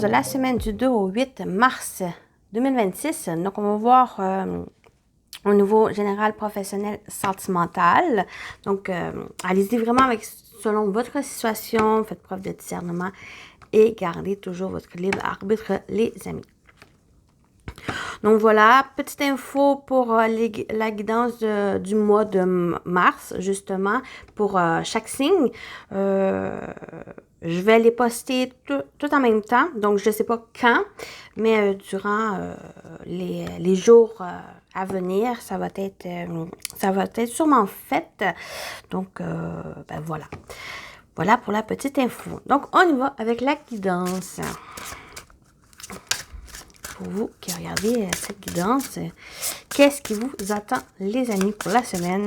de la semaine du 2 au 8 mars 2026. Donc, on va voir au niveau général, professionnel, sentimental. Donc, allez-y vraiment avec selon votre situation, faites preuve de discernement et gardez toujours votre libre arbitre, les amis. Donc voilà, petite info pour la guidance du mois de mars, justement, pour chaque signe. Je vais les poster tout en même temps, donc je ne sais pas quand, mais durant les jours à venir, ça va être sûrement fait. Donc, ben voilà. Voilà pour la petite info. Donc, on y va avec la guidance. Pour vous qui regardez cette guidance, qu'est-ce qui vous attend, les amis, pour la semaine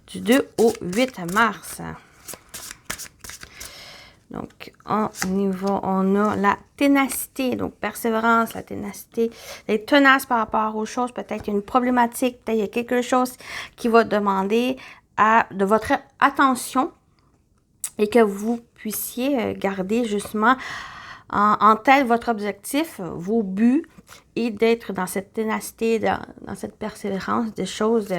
du 2 au 8 mars? Donc, on y va, on a la ténacité, donc persévérance, la ténacité, être tenace par rapport aux choses, peut-être une problématique, peut-être il y a quelque chose qui va demander de votre attention et que vous puissiez garder justement en tête votre objectif, vos buts, et d'être dans cette ténacité, dans cette persévérance des choses,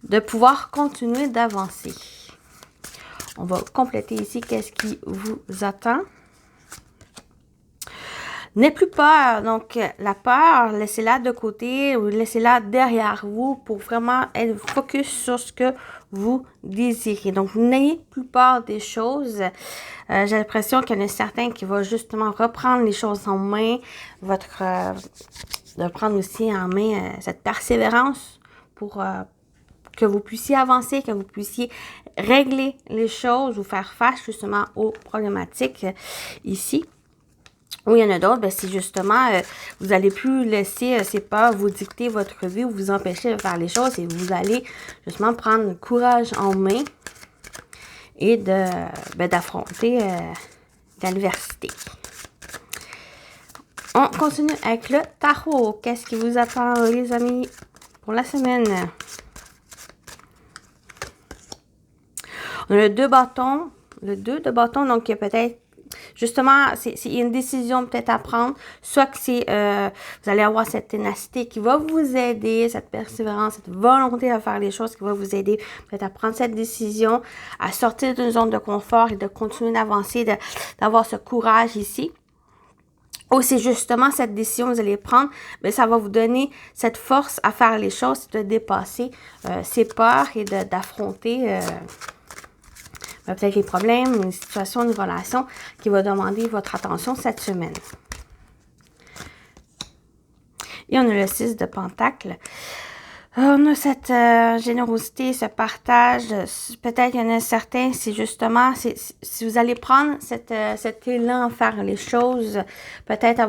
de pouvoir continuer d'avancer. On va compléter ici qu'est-ce qui vous attend. N'ayez plus peur. Donc, la peur, laissez-la de côté ou laissez-la derrière vous pour vraiment être focus sur ce que vous désirez. Donc, n'ayez plus peur des choses. J'ai l'impression qu'il y en a certains qui vont justement reprendre les choses en main. De prendre aussi en main cette persévérance pour que vous puissiez avancer, que vous puissiez régler les choses ou faire face justement aux problématiques ici. Ou il y en a d'autres, ben c'est justement, vous n'allez plus laisser ces peurs vous dicter votre vie ou vous empêcher de faire les choses et vous allez justement prendre courage en main et d'affronter l'adversité. On continue avec le tarot. Qu'est-ce qui vous attend, les amis, pour la semaine? On a le 2 bâtons. Le 2 de bâtons, donc il y a peut-être, justement, c'est une décision peut-être à prendre. Soit que c'est, vous allez avoir cette ténacité qui va vous aider, cette persévérance, cette volonté à faire les choses qui va vous aider peut-être à prendre cette décision, à sortir d'une zone de confort et de continuer d'avancer, d'avoir ce courage ici. Ou c'est justement cette décision que vous allez prendre, mais ça va vous donner cette force à faire les choses, de dépasser ces peurs et d'affronter peut-être les problèmes, une situation, une relation qui va demander votre attention cette semaine. Et on a le 6 de Pentacle. On a cette générosité, ce partage. Peut-être qu'il y en a certains, c'est justement, si vous allez prendre cet élan à faire les choses, peut-être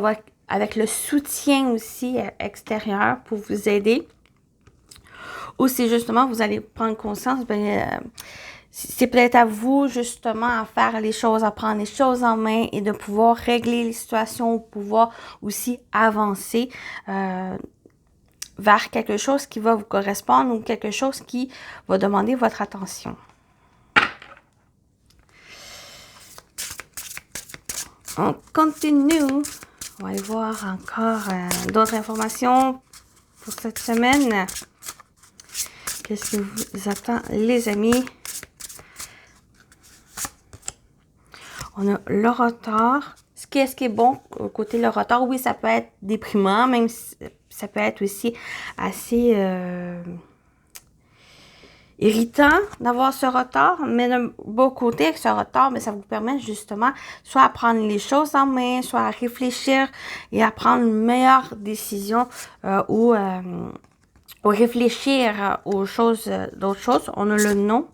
avec le soutien aussi extérieur pour vous aider. Ou si justement vous allez prendre conscience, c'est peut-être à vous justement à faire les choses, à prendre les choses en main et de pouvoir régler les situations, pouvoir aussi avancer vers quelque chose qui va vous correspondre ou quelque chose qui va demander votre attention. On continue. On va aller voir encore d'autres informations pour cette semaine. Qu'est-ce qui vous attend, les amis? On a le retard. Qu'est-ce qui est bon côté le retard? Oui, ça peut être déprimant, même si ça peut être aussi assez irritant d'avoir ce retard. Mais d'un beau côté, avec ce retard, mais ça vous permet justement soit à prendre les choses en main, soit à réfléchir et à prendre une meilleure décision ou réfléchir aux choses, d'autres choses. On a le non.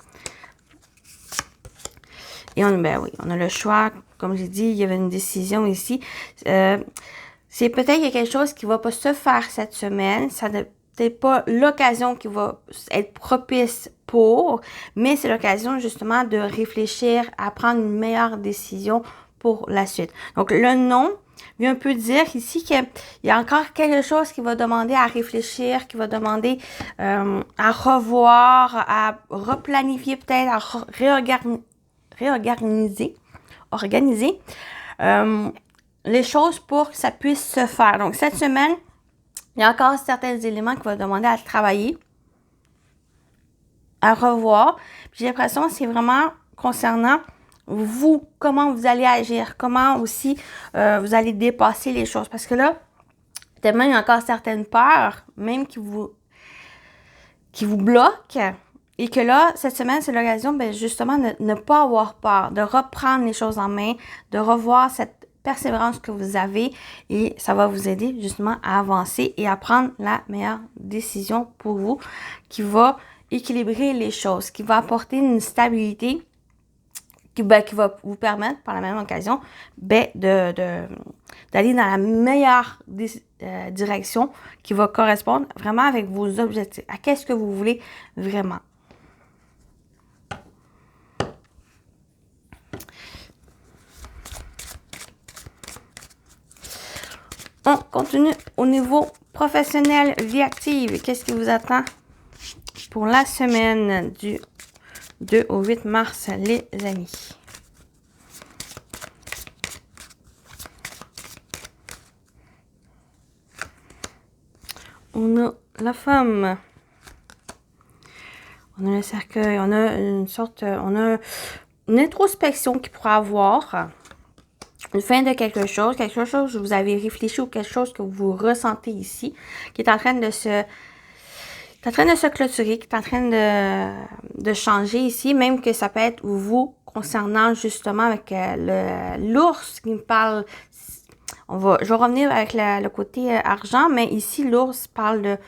Et on a le choix. Comme j'ai dit, il y avait une décision ici. C'est peut-être qu'il y a quelque chose qui ne va pas se faire cette semaine. Ça n'est peut-être pas l'occasion qui va être propice pour, mais c'est l'occasion justement de réfléchir à prendre une meilleure décision pour la suite. Donc, le non vient un peu dire ici qu'il y a encore quelque chose qui va demander à réfléchir, qui va demander à revoir, à replanifier peut-être, à organiser. les choses pour que ça puisse se faire. Donc, cette semaine, il y a encore certains éléments qui vont demander à travailler, à revoir. J'ai l'impression que c'est vraiment concernant vous, comment vous allez agir, comment aussi vous allez dépasser les choses. Parce que là, tellement il y a encore certaines peurs, même qui vous bloquent. Et que là, cette semaine, c'est l'occasion, ben, justement, de ne pas avoir peur, de reprendre les choses en main, de revoir cette persévérance que vous avez et ça va vous aider justement à avancer et à prendre la meilleure décision pour vous qui va équilibrer les choses, qui va apporter une stabilité qui va vous permettre, par la même occasion, d'aller dans la meilleure direction qui va correspondre vraiment avec vos objectifs, à qu'est-ce que vous voulez vraiment. On continue au niveau professionnel, vie active. Qu'est-ce qui vous attend pour la semaine du 2 au 8 mars, les amis? On a la femme. On a le cercueil. On a on a une introspection qu'il pourra avoir. Une fin de quelque chose que vous avez réfléchi ou quelque chose que vous ressentez ici, qui est en train de se clôturer, qui est en train de changer ici, même que ça peut être vous concernant justement avec l'ours qui me parle. Je vais revenir avec le côté argent, mais ici, l'ours parle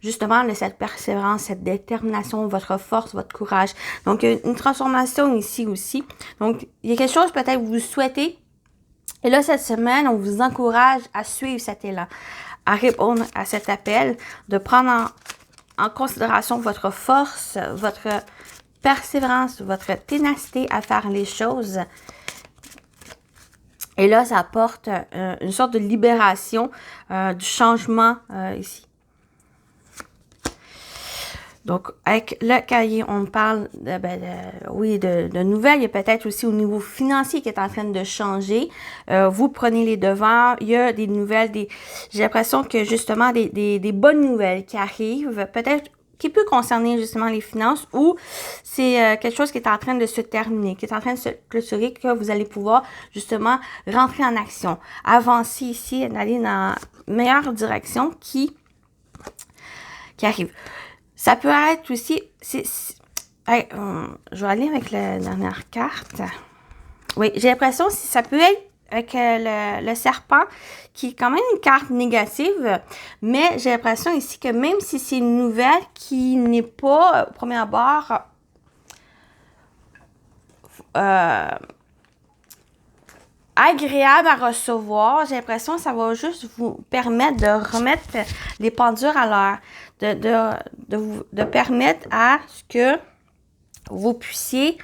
justement de cette persévérance, cette détermination, votre force, votre courage. Donc, une transformation ici aussi. Donc, il y a quelque chose peut-être que vous souhaitez. Et là, cette semaine, on vous encourage à suivre cet élan, à répondre à cet appel, de prendre en considération votre force, votre persévérance, votre ténacité à faire les choses. Et là, ça apporte une sorte de libération, du changement ici. Donc, avec le cahier, on parle de nouvelles. Il y a peut-être aussi au niveau financier qui est en train de changer. Vous prenez les devants. Il y a des nouvelles, j'ai l'impression que justement des bonnes nouvelles qui arrivent. Peut-être qui peut concerner justement les finances ou c'est quelque chose qui est en train de se terminer, qui est en train de se clôturer, que vous allez pouvoir justement rentrer en action, avancer ici, aller dans la meilleure direction qui arrive. Ça peut être aussi, je vais aller avec la dernière carte. Oui, j'ai l'impression que ça peut être avec le serpent, qui est quand même une carte négative, mais j'ai l'impression ici que même si c'est une nouvelle qui n'est pas, au premier abord, agréable à recevoir, j'ai l'impression que ça va juste vous permettre de remettre les pendules à l'heure, de permettre à ce que vous puissiez,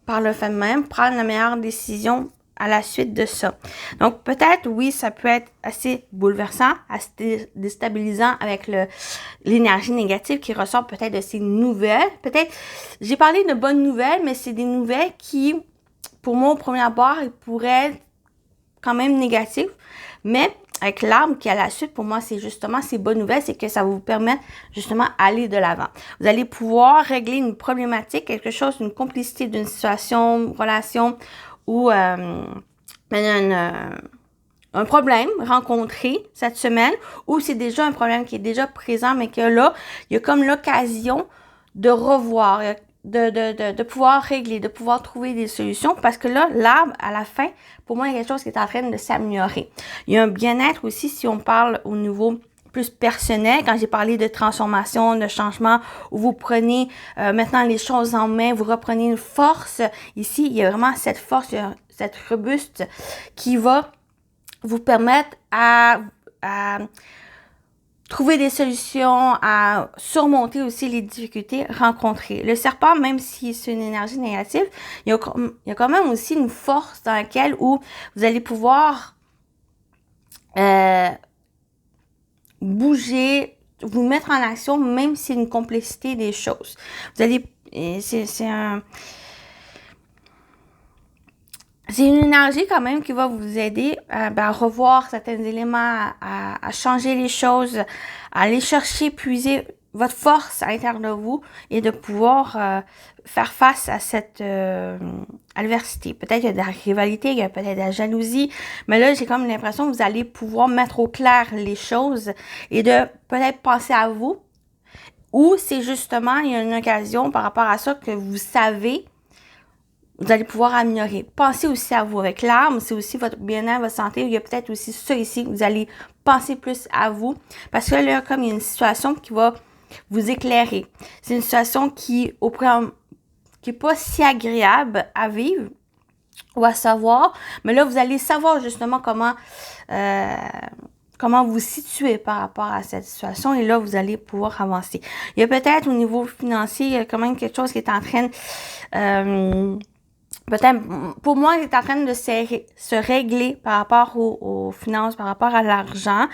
par le fait même, prendre la meilleure décision à la suite de ça. Donc, peut-être, oui, ça peut être assez bouleversant, assez déstabilisant avec l'énergie négative qui ressort peut-être de ces nouvelles. Peut-être, j'ai parlé de bonnes nouvelles, mais c'est des nouvelles qui, pour moi, au premier abord, pourraient être quand même négatives. Mais avec l'arbre qui est à la suite, pour moi, c'est justement ces bonnes nouvelles, c'est que ça va vous permettre justement d'aller de l'avant. Vous allez pouvoir régler une problématique, quelque chose, une complicité d'une situation, une relation ou un problème rencontré cette semaine, ou c'est déjà un problème qui est déjà présent, mais que là, il y a comme l'occasion de revoir, de pouvoir régler, de pouvoir trouver des solutions, parce que là, l'arbre, à la fin, pour moi, il y a quelque chose qui est en train de s'améliorer. Il y a un bien-être aussi, si on parle au niveau plus personnel, quand j'ai parlé de transformation, de changement, où vous prenez maintenant les choses en main, vous reprenez une force. Ici, il y a vraiment cette force, cette robuste qui va vous permettre à trouver des solutions, à surmonter aussi les difficultés rencontrées. Le serpent, même si c'est une énergie négative, il y a quand même aussi une force dans laquelle où vous allez pouvoir bouger, vous mettre en action, même si c'est une complexité des choses. Vous allez, c'est une énergie quand même qui va vous aider à revoir certains éléments, à changer les choses, à aller chercher, puiser votre force à l'intérieur de vous et de pouvoir faire face à cette adversité. Peut-être qu'il y a de la rivalité, il y a peut-être de la jalousie, mais là, j'ai comme l'impression que vous allez pouvoir mettre au clair les choses et de peut-être penser à vous, ou c'est justement, il y a une occasion par rapport à ça que vous savez, vous allez pouvoir améliorer. Pensez aussi à vous. Avec l'âme, c'est aussi votre bien-être, votre santé. Il y a peut-être aussi ça ici, vous allez penser plus à vous. Parce que là, comme il y a une situation qui va vous éclairer. C'est une situation qui est pas si agréable à vivre ou à savoir. Mais là, vous allez savoir justement comment vous situer par rapport à cette situation et là, vous allez pouvoir avancer. Il y a peut-être au niveau financier, il y a quand même quelque chose qui est en train peut-être, pour moi, il est en train de se régler par rapport aux finances, par rapport à l'argent.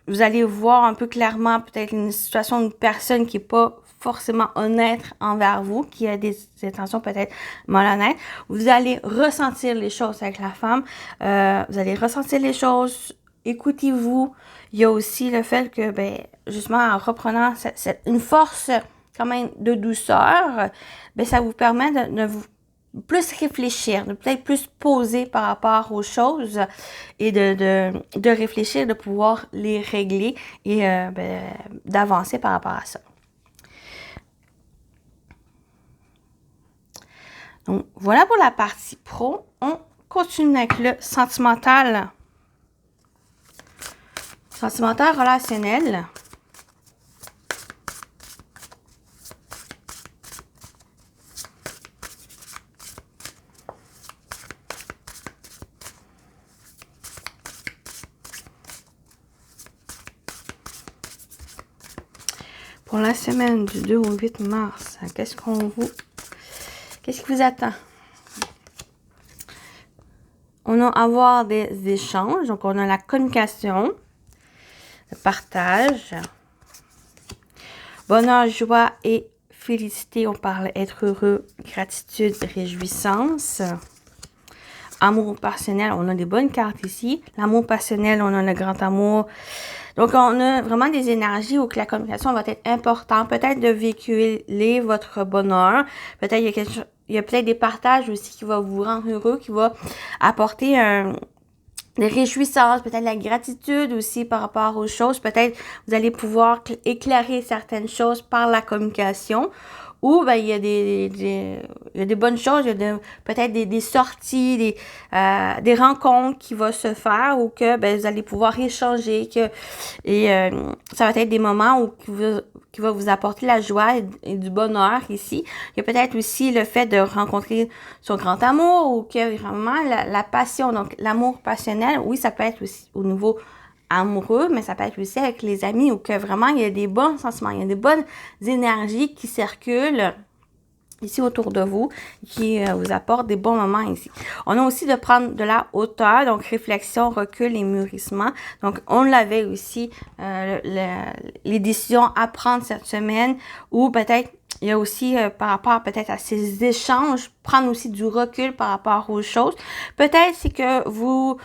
Vous allez voir un peu clairement peut-être une situation d'une personne qui est pas forcément honnête envers vous, qui a des intentions peut-être malhonnêtes. Vous allez ressentir les choses avec la femme. Vous allez ressentir les choses. Écoutez-vous. Il y a aussi le fait que, justement, en reprenant une force quand même de douceur, ça vous permet de vous plus réfléchir, de peut-être plus poser par rapport aux choses et de réfléchir, de pouvoir les régler et d'avancer par rapport à ça. Donc, voilà pour la partie pro. On continue avec le sentimental. Sentimental relationnel. Pour la semaine du 2 au 8 mars, qu'est-ce qui vous attend? On a avoir des échanges, donc on a la communication, le partage, bonheur, joie et félicité. On parle être heureux, gratitude, réjouissance. Amour passionnel, on a des bonnes cartes ici. L'amour passionnel, on a le grand amour. Donc, on a vraiment des énergies où que la communication va être importante. Peut-être de véhiculer votre bonheur. Peut-être il y a peut-être des partages aussi qui vont vous rendre heureux, qui va apporter des réjouissances, peut-être la gratitude aussi par rapport aux choses. Peut-être vous allez pouvoir éclairer certaines choses par la communication. Ou il y a des bonnes choses, il y a peut-être des sorties, des rencontres qui vont se faire ou que vous allez pouvoir échanger ça va être des moments qui va vous apporter la joie et du bonheur ici. Il y a peut-être aussi le fait de rencontrer son grand amour ou que vraiment la passion, donc l'amour passionnel, oui, ça peut être aussi au niveau amoureux, mais ça peut être aussi avec les amis où que vraiment il y a des bons sentiments, il y a des bonnes énergies qui circulent ici autour de vous, qui vous apportent des bons moments ici. On a aussi de prendre de la hauteur, donc réflexion, recul et mûrissement. Donc, on l'avait aussi, les décisions à prendre cette semaine, ou peut-être il y a aussi par rapport peut-être à ces échanges, prendre aussi du recul par rapport aux choses. Peut-être c'est que vous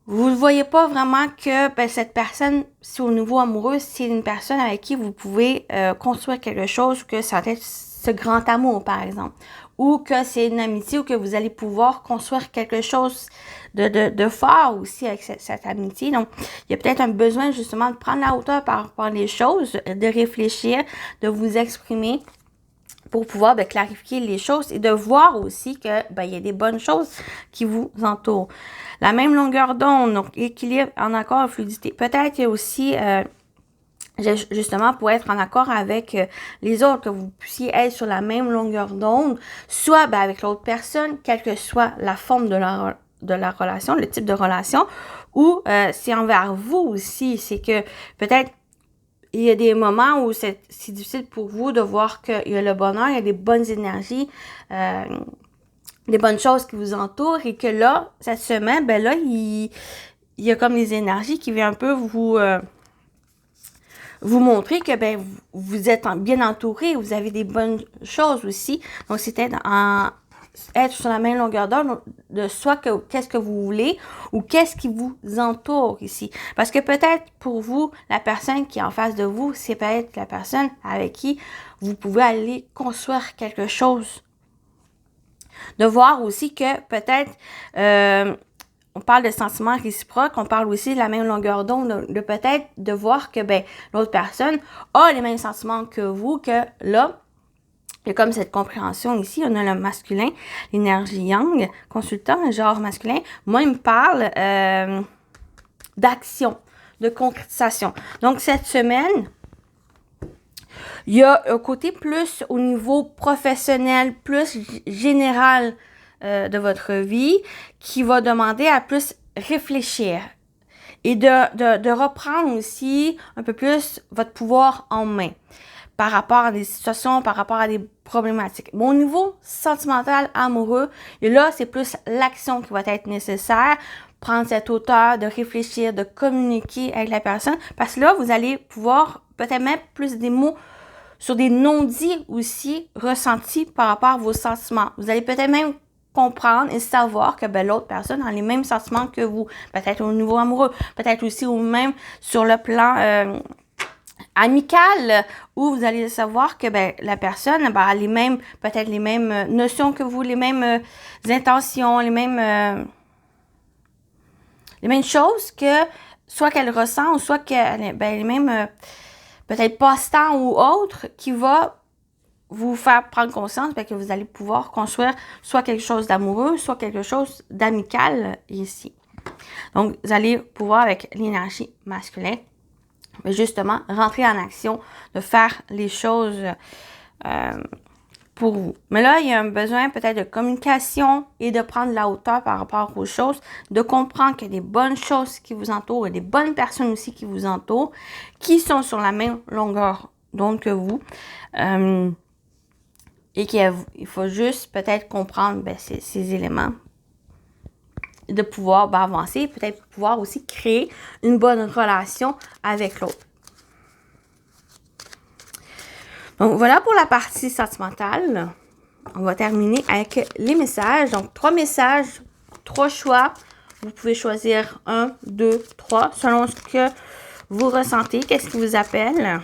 ne voyez pas vraiment que cette personne, si au niveau amoureux, c'est une personne avec qui vous pouvez construire quelque chose, que ça va être ce grand amour, par exemple. Ou que c'est une amitié ou que vous allez pouvoir construire quelque chose de fort aussi avec cette amitié. Donc, il y a peut-être un besoin justement de prendre la hauteur par rapport aux choses, de réfléchir, de vous exprimer pour pouvoir clarifier les choses et de voir aussi que il y a des bonnes choses qui vous entourent. La même longueur d'onde, donc équilibre en accord, fluidité. Peut-être qu'il y a aussi justement pour être en accord avec les autres, que vous puissiez être sur la même longueur d'onde, soit avec l'autre personne, quelle que soit la forme de la relation, le type de relation, ou c'est envers vous aussi, c'est que peut-être il y a des moments où c'est difficile pour vous de voir qu'il y a le bonheur, il y a des bonnes énergies, des bonnes choses qui vous entourent et que là, cette semaine, là, il y a comme des énergies qui viennent un peu vous montrer que vous êtes bien entouré, vous avez des bonnes choses aussi. Donc, c'était être sur la même longueur d'onde de soit qu'est-ce que vous voulez ou qu'est-ce qui vous entoure ici. Parce que peut-être pour vous, la personne qui est en face de vous, c'est peut-être la personne avec qui vous pouvez aller construire quelque chose. De voir aussi que peut-être, on parle de sentiments réciproques, on parle aussi de la même longueur d'onde, de peut-être de voir que ben l'autre personne a les mêmes sentiments que vous, que là, il y a comme cette compréhension ici, on a le masculin, l'énergie yang, consultant, le genre masculin. Moi, il me parle d'action, de concrétisation. Donc, cette semaine, il y a un côté plus au niveau professionnel, plus général de votre vie, qui va demander à plus réfléchir et de reprendre aussi un peu plus votre pouvoir en main par rapport à des situations, par rapport à des problématiques. Mais au niveau sentimental, amoureux, et là, c'est plus l'action qui va être nécessaire, prendre cette hauteur, de réfléchir, de communiquer avec la personne, parce que là, vous allez pouvoir peut-être mettre plus des mots sur des non-dits aussi ressentis par rapport à vos sentiments. Vous allez peut-être même comprendre et savoir que ben, l'autre personne a les mêmes sentiments que vous, peut-être au niveau amoureux, peut-être aussi ou même sur le plan amical, où vous allez savoir que ben, la personne ben, a les mêmes, peut-être les mêmes notions que vous, les mêmes intentions, les mêmes choses que soit qu'elle ressent ou soit qu'elle ben, les mêmes peut-être passe-temps ou autre qui va vous faire prendre conscience que vous allez pouvoir construire soit quelque chose d'amoureux, soit quelque chose d'amical ici. Donc, vous allez pouvoir, avec l'énergie masculine, justement, rentrer en action, de faire les choses pour vous. Mais là, il y a un besoin peut-être de communication et de prendre la hauteur par rapport aux choses, de comprendre qu'il y a des bonnes choses qui vous entourent et des bonnes personnes aussi qui vous entourent, qui sont sur la même longueur d'onde que vous. Et qu'il faut juste peut-être comprendre ben, ces éléments, de pouvoir ben, avancer, peut-être pouvoir aussi créer une bonne relation avec l'autre. Donc, voilà pour la partie sentimentale. On va terminer avec les messages. Donc, 3 messages, 3 choix. Vous pouvez choisir 1, 2, 3, selon ce que vous ressentez. Qu'est-ce qui vous appelle?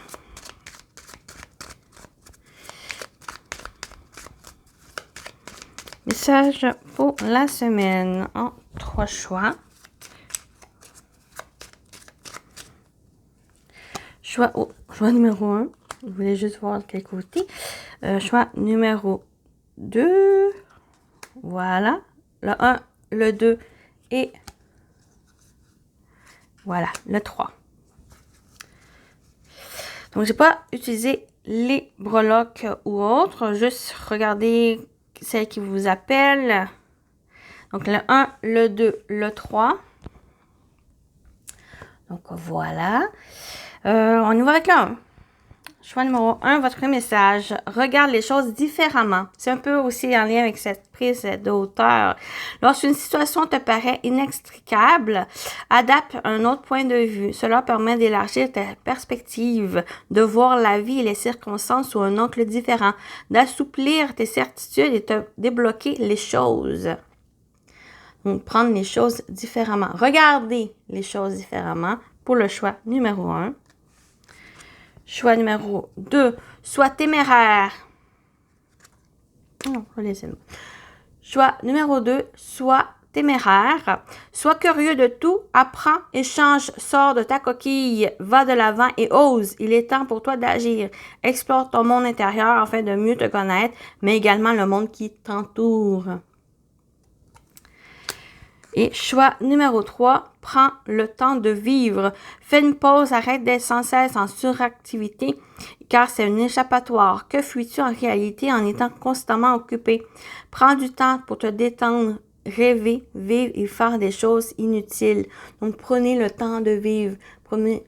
Message pour la semaine en 3 choix. Choix numéro 1. Vous voulez juste voir de quel côté. Choix numéro 2. Voilà. Le 1, le 2 et voilà, le 3. Donc, j'ai pas utilisé les breloques ou autres. Juste regarder celle qui vous appelle. Donc, le 1, le 2, le 3. Donc, voilà. On y va avec le 1. Choix numéro 1, votre message. Regarde les choses différemment. C'est un peu aussi en lien avec cette prise de hauteur. Lorsqu'une situation te paraît inextricable, adapte un autre point de vue. Cela permet d'élargir ta perspective, de voir la vie et les circonstances sous un angle différent, d'assouplir tes certitudes et te débloquer les choses. Donc, prendre les choses différemment. Regardez les choses différemment pour le choix numéro 1. Choix numéro 2, sois téméraire. Non, laissez-le. Choix numéro 2, sois téméraire. Sois curieux de tout, apprends, échange, sors de ta coquille, va de l'avant et ose. Il est temps pour toi d'agir. Explore ton monde intérieur afin de mieux te connaître, mais également le monde qui t'entoure. Et choix numéro 3, prends le temps de vivre. Fais une pause, arrête d'être sans cesse en suractivité, car c'est un échappatoire. Que fuis-tu en réalité en étant constamment occupé? Prends du temps pour te détendre, rêver, vivre et faire des choses inutiles. Donc, prenez le temps de vivre. Prenez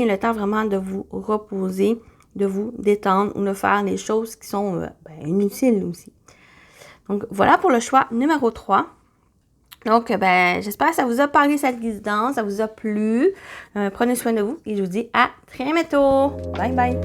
le temps vraiment de vous reposer, de vous détendre ou de faire des choses qui sont inutiles aussi. Donc, voilà pour le choix numéro 3. Donc, j'espère que ça vous a parlé cette guidance, ça vous a plu. Prenez soin de vous et je vous dis à très bientôt. Bye bye.